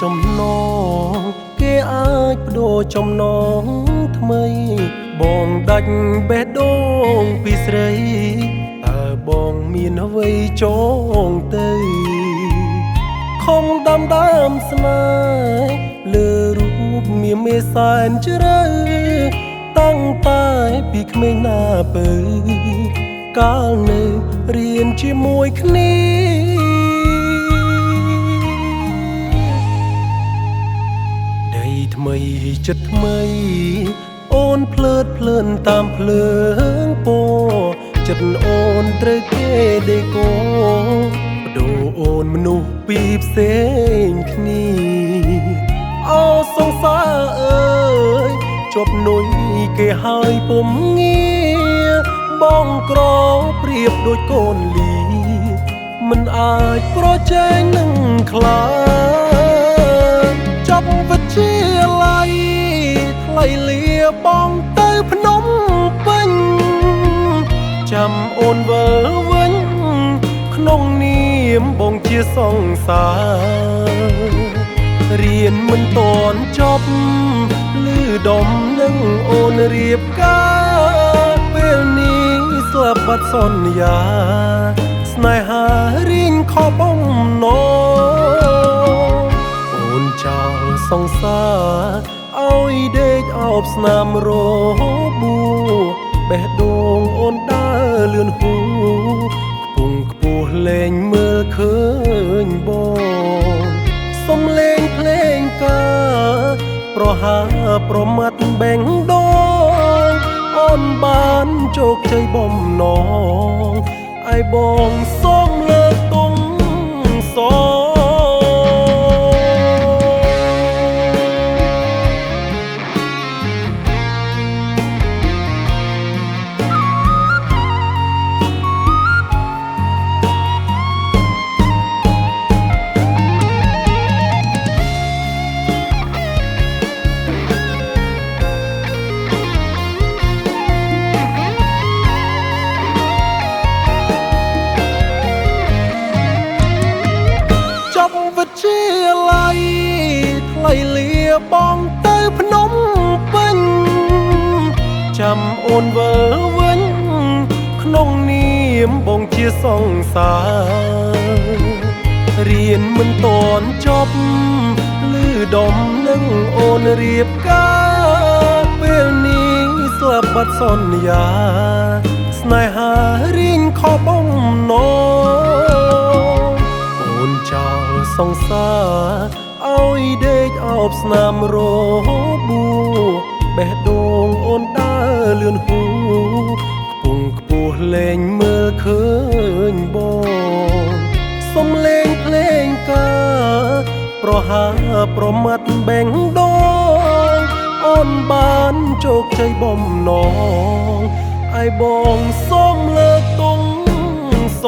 ចំណងគេអាចបដូរចំណងថ្មីបងដាច់បេះដូងពីស្រីតើបងមានអ្វីចងទៅខំដាំស្នេហ៍លើរូបមានមេសែនជ្រៅតាំងតែពីក្មេងណាពៅកាលនៅរៀនជាមួយគ្នាដីថ្មីចិត្តថ្មីអូនភ្លើតភ្លើនតាមភ្លើងពណ៌ចិត្តអូនត្រូវគេដេកោបដូរអូនមនុស្សពីរផ្សេងគ្នាអូសង្សារអើយជប់នុយគេហើយពុំងារបងក្រប្រៀបដូចកូនលីមិនអាចប្រជែងនឹងខ្លាចាប់វិទ្យាល័យថ្លៃលាបងទៅភ្នំពេញចាំអូនវិលវិញក្នុងនាមបងជាសង្សាររៀនមិនទាន់ចប់លឺដុំនឹងអូនរៀបការពេលនេះស្លាប់បាត់សន្យាស្នេហារៀងខកបំណងអូនចោលសង្សារឲ្យដេកអោបស្នាមរបួបេះដូងអូនដើរលឿនហួខ្ពង់ខ្ពស់លែងមើលឃើញបងសំលេងភ្លេងការប្រហាប្រមាត់បេងដូងអូនបានជោគជ័យបំណងឲ្យបងសូមលើកទង់សវិទ្យាល័យថ្លៃលាបងទៅភ្នំពេញចាំអូនវិលវិញក្នុងនាមបងជាសង្សាររៀនមិនទាន់ចប់លឺដុំនឹងអូនរៀបការពេលនេះស្លាប់បាត់សន្យាស្នេហារៀងខកបំណងអូនចោលសង្សារឲ្យដេកអោបស្នាមរបួបេះដូងអូនដើរលឿនហួខ្ពង់ខ្ពស់លែងមើលឃើញបងសំលេងភ្លេងការប្រហាប្រមាត់បេងដូងអូនបានជោគជ័យបំណងឲ្យបងសូមលើកទង់ស